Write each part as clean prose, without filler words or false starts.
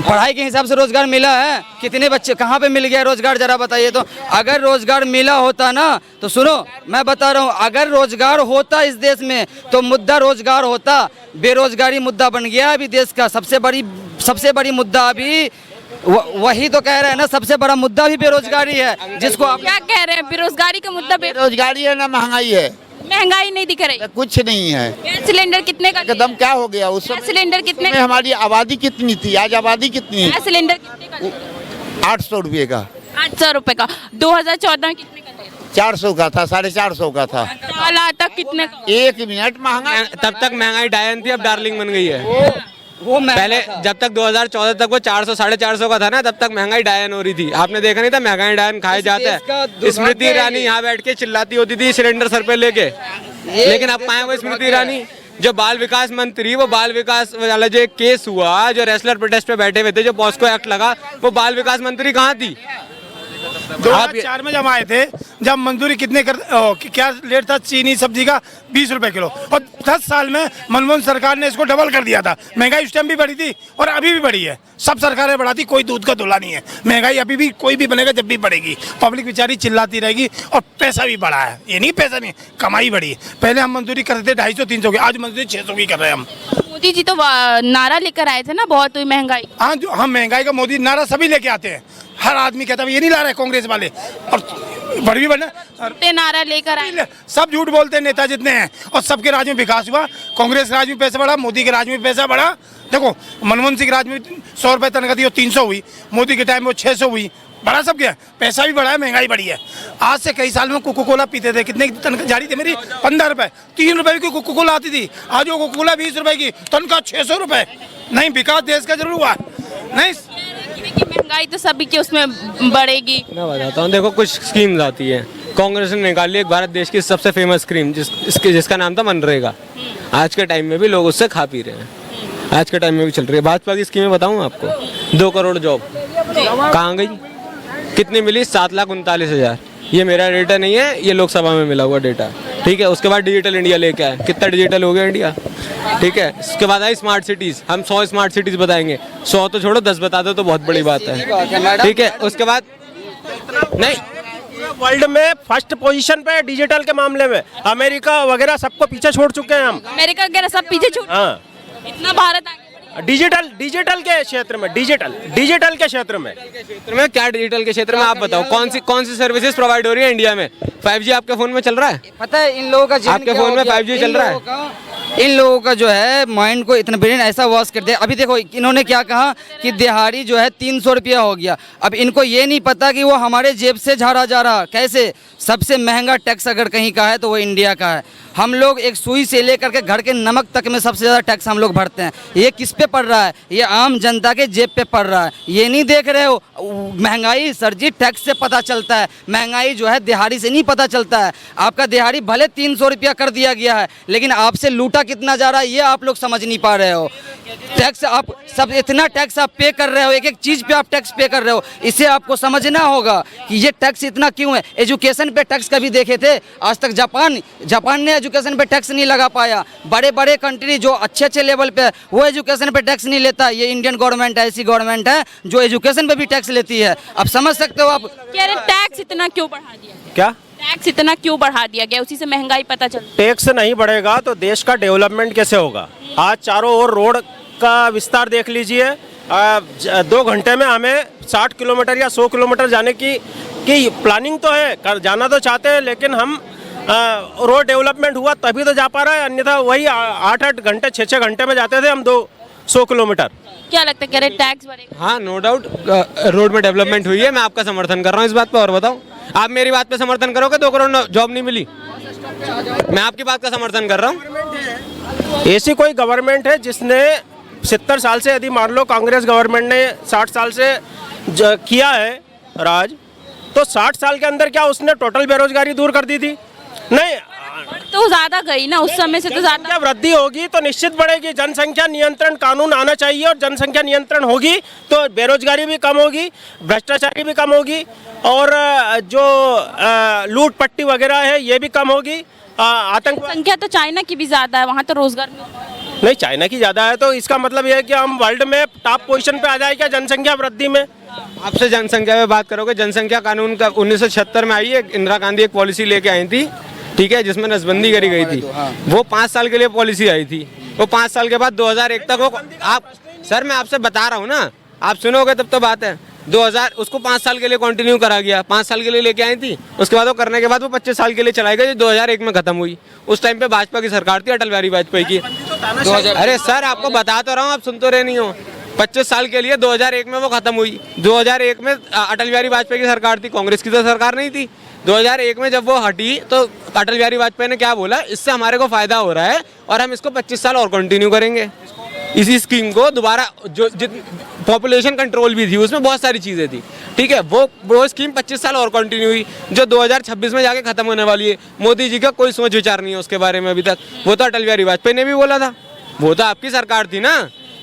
पढ़ाई के हिसाब से रोजगार मिला है? कितने बच्चे कहाँ पे मिल गया रोजगार, जरा बताइए तो। अगर रोजगार मिला होता ना, तो सुनो मैं बता रहा हूँ, अगर रोजगार होता इस देश में तो मुद्दा रोजगार होता। बेरोजगारी मुद्दा बन गया अभी देश का सबसे बड़ी मुद्दा अभी। वही तो कह रहे हैं ना, सबसे बड़ा मुद्दा भी बेरोजगारी है, जिसको आप क्या कह रहे हैं? बेरोजगारी का मुद्दा बेरोजगारी है ना, महंगाई है, महंगाई नहीं दिख रही। कुछ नहीं है। गैस सिलेंडर कितने का? एकदम क्या हो गया उस गैस सिलेंडर कितने? हमारी आबादी कितनी थी, आज आबादी कितनी है? गैस सिलेंडर कितने का? 800 रुपये का। 800 रुपए का। 2014 कितने का? 400 का था, 450 का था। साल तक कितने का? 1 मिनट महंगा। तब तक महंगाई डायन थी, अब डार्लिंग बन गई है। वो पहले जब तक 2014 तक वो 400 450 का था ना, तब तक महंगाई डायन हो रही थी। आपने देखा नहीं था महंगाई डायन खाए जाते हैं। स्मृति ईरानी यहाँ बैठ के चिल्लाती होती थी सिलेंडर सर पे लेके, लेकिन अब पाए वो स्मृति ईरानी जो बाल विकास मंत्री, वो बाल विकास वाला जो एक केस हुआ, जो रेसलर प्रोटेस्ट पे बैठे हुए थे, जो पॉस्को एक्ट लगा, वो बाल विकास मंत्री कहाँ थी? 2004 में जब आए थे, जब मंजूरी क्या रेट था चीनी सब्जी का 20 रुपए किलो, और 10 साल में मनमोहन सरकार ने इसको डबल कर दिया था। महंगाई उस टाइम भी बढ़ी थी और अभी भी बढ़ी है, सब सरकारें बढ़ाती, कोई दूध का धुला नहीं है। महंगाई अभी भी कोई भी बनेगा, जब भी बढ़ेगी, पब्लिक बेचारी चिल्लाती रहेगी। और पैसा भी बढ़ा है, ये नहीं पैसा नहीं, कमाई बढ़ी है। पहले हम मंजूरी करते थे 250-300 की, आज मंजूरी 600 की कर रहे हैं हम। मोदी जी तो नारा लेकर आए थे ना, बहुत हुई महंगाई। हाँ, जो हम महंगाई का मोदी नारा सभी लेके आते हैं, हर आदमी कहता है ये नहीं ला रहे कांग्रेस वाले, और बढ़ भी बढ़ना। नारा लेकर आए, सब झूठ बोलते हैं नेता जितने हैं, और सबके राज में विकास हुआ। कांग्रेस राज में पैसा बढ़ा, मोदी के राज में पैसा बढ़ा। देखो मनमोहन सिंह राज में 100 रुपए तनख्वाह थी, 300 हुई, मोदी के टाइम में 600 हुई। बड़ा सब क्या, पैसा भी बढ़ा है, महंगाई बढ़ी है। आज से कई साल में कोको कोला पीते थे, कितने तनख्वाह जारी थी मेरी? 15 रुपए, 3 रुपए की कोको कोला आती थी। आज वो कोको कोला 20 रुपए की, तनख्वाह 600 रुपए। नहीं, विकास देश का जरूर हुआ नहीं। महंगाई तो सभी की उसमें बढ़ेगी। मैं बताता हूँ, देखो कुछ स्कीम्स आती है, कांग्रेस ने निकाली एक भारत देश की सबसे फेमस स्कीम, जिसका नाम था मनरेगा। आज के टाइम में भी लोग उससे खा पी रहे हैं, आज के टाइम में भी चल रही है। भाजपा की स्कीमें बताऊँ आपको, 2 करोड़ जॉब कहाँ गई, कितनी मिली? 7,39,000। ये मेरा डेटा नहीं है, ये लोकसभा में मिला हुआ डेटा, ठीक है। उसके बाद डिजिटल इंडिया लेके आए, कितना डिजिटल हो गया इंडिया, ठीक है। उसके बाद आई स्मार्ट सिटीज, हम 100 स्मार्ट सिटीज बताएंगे, 100 तो छोड़ो 10 बता दो तो बहुत बड़ी बात है, ठीक है। उसके बाद नहीं, वर्ल्ड में फर्स्ट पोजीशन पे डिजिटल के मामले में अमेरिका वगैरह सबको पीछे छोड़ चुके हैं हम। अमेरिका वगैरह सब पीछे छूट, हाँ, इतना भारत आगे। डिजिटल के क्षेत्र में, डिजिटल के क्षेत्र में क्या डिजिटल के क्षेत्र में आप बताओ, कौन सी सर्विसेज प्रोवाइड हो रही है इंडिया में? 5G आपके फोन में चल रहा है? पता है इन लोगों का आपके फोन में 5G चल रहा है? इन लोगों का जो है माइंड को इतना ब्रेन ऐसा वॉश कर दिया। अभी देखो इन्होंने क्या कहा कि दिहाड़ी जो है 300 रुपया हो गया। अब इनको ये नहीं पता कि वो हमारे जेब से झाड़ा जा रहा। कैसे? सबसे महंगा टैक्स अगर कहीं का है तो वो इंडिया का है। हम लोग एक सुई से लेकर के घर के नमक तक में सबसे ज़्यादा टैक्स हम लोग भरते हैं। ये किस पे पड़ रहा है? ये आम जनता के जेब पे पड़ रहा है। ये नहीं देख रहे हो महंगाई? सर जी, टैक्स से पता चलता है, महंगाई जो है दिहाड़ी से नहीं पता चलता है। आपका दिहाड़ी भले 300 रुपया कर दिया गया है, लेकिन आपसे लूटा कितना जा रहा है ये आप लोग समझ नहीं पा रहे हो। टैक्स आप सब इतना टैक्स आप पे कर रहे हो, एक एक चीज़ पे आप टैक्स पे कर रहे हो। इसे आपको समझना होगा कि ये टैक्स इतना क्यों है। एजुकेशन पे टैक्स कभी देखे थे? आज तक जापान ने एजुकेशन पे टैक्स नहीं लगा पाया। बड़े बड़े कंट्री जो अच्छे लेवल पे वो एजुकेशन पे टैक्स नहीं लेता। ये इंडियन गवर्नमेंट है, ऐसी गवर्नमेंट है जो एजुकेशन पे भी टैक्स लेती है। आप समझ सकते हो आप? कह रहे टैक्स इतना क्यों बढ़ा दिया? क्या टैक्स इतना क्यों बढ़ा दिया गया? उसी से महंगाई पता चलती। टैक्स नहीं बढ़ेगा तो देश का डेवलपमेंट कैसे होगा? आज चारों ओर रोड का विस्तार देख लीजिए। 2 घंटे में हमें 60 किलोमीटर या 100 किलोमीटर जाने की प्लानिंग तो है, जाना तो चाहते हैं, लेकिन हम रोड डेवलपमेंट हुआ तभी तो जा पा रहा है, अन्यथा वही 8-8 घंटे 6-6 घंटे में जाते थे हम 200 किलोमीटर। क्या लगता है, कह रहे टैक्स बढ़ेगा? हाँ, नो डाउट रोड में डेवलपमेंट हुई है, मैं आपका समर्थन कर रहा हूँ इस बात पे। और बताओ, आप मेरी बात पे समर्थन करोगे? 2 करोड़ जॉब नहीं मिली, मैं आपकी बात का समर्थन कर रहा हूँ। ऐसी कोई गवर्नमेंट है जिसने 70 साल से, यदि मान लो कांग्रेस गवर्नमेंट ने 60 साल से किया है राज, तो 60 साल के अंदर क्या उसने टोटल बेरोजगारी दूर कर दी थी? नहीं, तो ज्यादा गई ना, उस समय से तो ज्यादा वृद्धि होगी तो निश्चित बढ़ेगी। जनसंख्या नियंत्रण कानून आना चाहिए, और जनसंख्या नियंत्रण होगी तो बेरोजगारी भी कम होगी, भ्रष्टाचारी भी कम होगी, और जो लूट पट्टी वगैरह है ये भी कम होगी। आतंक संख्या तो चाइना की भी ज्यादा है, वहाँ तो रोजगार नहीं, चाइना की ज़्यादा है तो इसका मतलब ये है कि हम वर्ल्ड में टॉप पोजीशन पे आ जाए क्या जनसंख्या वृद्धि में? आपसे जनसंख्या में बात करोगे, जनसंख्या कानून का 1976 में आई है, इंदिरा गांधी एक पॉलिसी लेके आई थी, ठीक है, जिसमें नसबंदी करी गई थी। वो 5 साल के लिए पॉलिसी आई थी। वो 5 साल के बाद 2001 तक वो आप सर मैं आपसे बता रहा हूँ ना, आप सुनोगे तब तो बात है। 2000 उसको 5 साल के लिए कंटिन्यू करा गया, 5 साल के लिए लेके आई थी। उसके बाद वो करने के बाद वो 25 साल के लिए चलाई गई, जो 2001 में खत्म हुई। उस टाइम पे भाजपा की सरकार थी, अटल बिहारी वाजपेयी की। अरे सर आपको बता तो रहा हूँ, आप सुन तो रहे नहीं हो। 25 साल के लिए 2001 में वो खत्म हुई। 2001 में अटल बिहारी वाजपेयी की सरकार थी, कांग्रेस की तो सरकार नहीं थी। 2001 में जब वो हटी तो अटल बिहारी वाजपेयी ने क्या बोला, इससे हमारे को फायदा हो रहा है और हम इसको 25 साल और कंटिन्यू करेंगे। इसी स्कीम को दोबारा, जो पॉपुलेशन कंट्रोल भी थी, उसमें बहुत सारी चीज़ें थी, ठीक है, वो स्कीम 25 साल और कंटिन्यू हुई, जो 2026 में जाके खत्म होने वाली है। मोदी जी का कोई सोच विचार नहीं है उसके बारे में अभी तक। वो तो अटल बिहारी वाजपेयी ने भी बोला था, वो तो आपकी सरकार थी ना,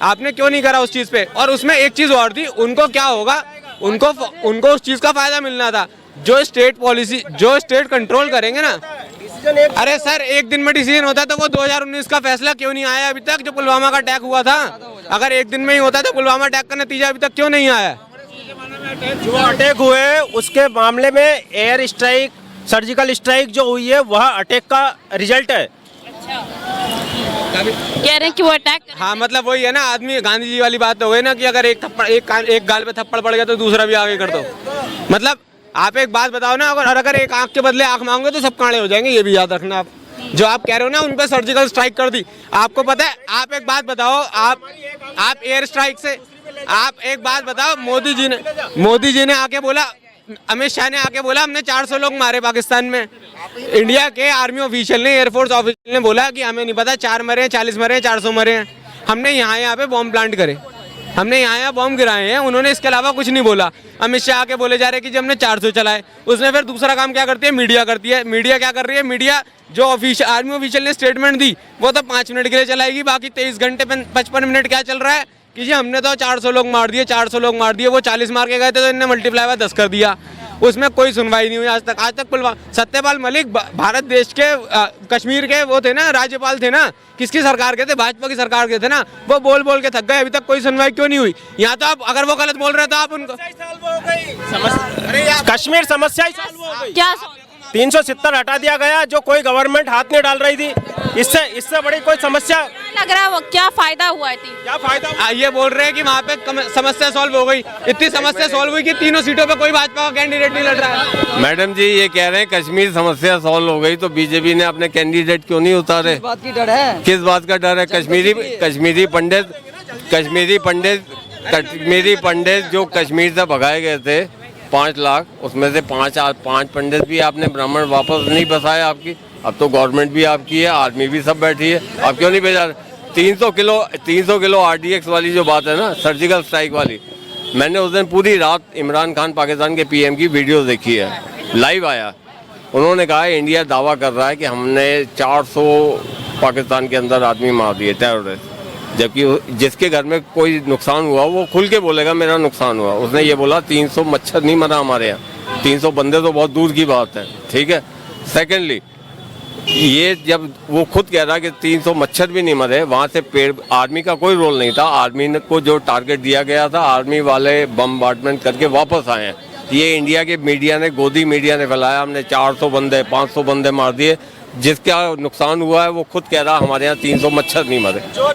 आपने क्यों नहीं करा उस चीज़ पे? और उसमें एक चीज़ और थी, उनको क्या होगा, उनको उस चीज़ का फायदा मिलना था। जो स्टेट पॉलिसी, जो स्टेट कंट्रोल करेंगे ना। अरे सर एक दिन में डिसीजन होता तो वो 2019 का फैसला क्यों नहीं आया अभी तक, जो पुलवामा का अटैक हुआ था? अगर एक दिन में ही होता तो पुलवामा अटैक का नतीजा अभी तक क्यों नहीं आया? जो अटैक हुए उसके मामले में एयर स्ट्राइक, सर्जिकल स्ट्राइक जो हुई है वह अटैक का रिजल्ट है। कह रहे हैं कि वो अटैक। हाँ मतलब वही है ना, आदमी गांधी जी वाली बात हो गई ना कि अगर एक गाल पे थप्पड़ पड़ गया तो दूसरा भी आगे कर दो। मतलब आप एक बात बताओ ना, अगर एक आंख के बदले आंख मांगोगे तो सब कांडे हो जाएंगे, ये भी याद रखना आप। जो आप कह रहे हो ना उन पर सर्जिकल स्ट्राइक कर दी, आपको पता है? आप एक बात बताओ, आप एयर स्ट्राइक से, आप एक बात बताओ, मोदी जी ने आके बोला, अमित शाह ने आके बोला हमने 400 लोग मारे पाकिस्तान में। इंडिया के आर्मी ऑफिशियल ने, एयरफोर्स ऑफिशियल ने बोला कि हमें नहीं पता 4 मरे हैं, 40 मरे हैं, 400 मरे हैं। हमने यहाँ पे बॉम्ब प्लांट करे, हमने यहाँ बॉम्ब गिराए हैं, उन्होंने इसके अलावा कुछ नहीं बोला। अमित शाह आके बोले जा रहे कि जब हमने 400 चलाए। उसमें फिर दूसरा काम क्या करती है? मीडिया करती है। मीडिया क्या कर रही है? मीडिया जो आर्मी ऑफिशियल ने स्टेटमेंट दी वो तो 5 मिनट के लिए चलाएगी, बाकी 23 घंटे 55 मिनट क्या चल रहा है कि जी हमने तो 400 लोग मार दिए, 400 लोग मार दिए। वो 40 मार के गए थे तो इन्होंने मल्टीप्लाई 10 कर दिया। उसमें कोई सुनवाई नहीं हुई आज तक। सत्यपाल मलिक भारत देश के कश्मीर के वो थे ना, राज्यपाल थे ना, किसकी सरकार के थे? भाजपा की सरकार के थे ना। वो बोल बोल के थक गए, अभी तक कोई सुनवाई क्यों नहीं हुई? यहाँ तो आप अगर वो गलत बोल रहे तो आप उनको कश्मीर समस्या ही सॉल्व हो गई। क्या 370 हटा दिया गया, जो कोई गवर्नमेंट हाथ नहीं डाल रही थी। इससे बड़ी कोई समस्या लग रहा है, क्या फायदा हुआ है? क्या फायदा? ये बोल रहे हैं कि वहाँ पे समस्या सॉल्व हो गई। इतनी समस्या सॉल्व हुई कि तीनों सीटों पे कोई भाजपा का कैंडिडेट नहीं लड़ रहा है। मैडम जी ये कह रहे हैं कश्मीर समस्या सॉल्व हो गई तो बीजेपी ने अपने कैंडिडेट क्यों नहीं उतारे? किस बात की डर है? किस बात का डर है? कश्मीरी पंडित जो कश्मीर से भगाए गए थे 5 लाख, उसमें से 5 पंडित भी आपने ब्राह्मण वापस नहीं बसाए आपकी। अब तो गवर्नमेंट भी आपकी है, आर्मी भी सब बैठी है, आप क्यों नहीं भेजा? 300 किलो RDX वाली जो बात है ना, सर्जिकल स्ट्राइक वाली, मैंने उस दिन पूरी रात इमरान खान पाकिस्तान के PM की वीडियो देखी है, लाइव आया। उन्होंने कहा इंडिया दावा कर रहा है कि हमने 400 पाकिस्तान के अंदर आदमी मार दिए टेररिस्ट, जबकि जिसके घर में कोई नुकसान हुआ वो खुल के बोलेगा मेरा नुकसान हुआ। उसने ये बोला 300 मच्छर नहीं मरा हमारे यहाँ, 300 बंदे तो बहुत दूर की बात है, ठीक है। सेकेंडली ये जब वो खुद कह रहा कि 300 मच्छर भी नहीं मरे, वहाँ से पेड़, आर्मी का कोई रोल नहीं था। आर्मी को जो टारगेट दिया गया था, आर्मी वाले बमबार्डमेंट करके वापस आए हैं। ये इंडिया के मीडिया ने, गोदी मीडिया ने फैलाया हमने 400 बंदे 500 बंदे मार दिए। जिसका नुकसान हुआ है वो खुद कह रहा हमारे यहाँ 300 मच्छर नहीं मरे।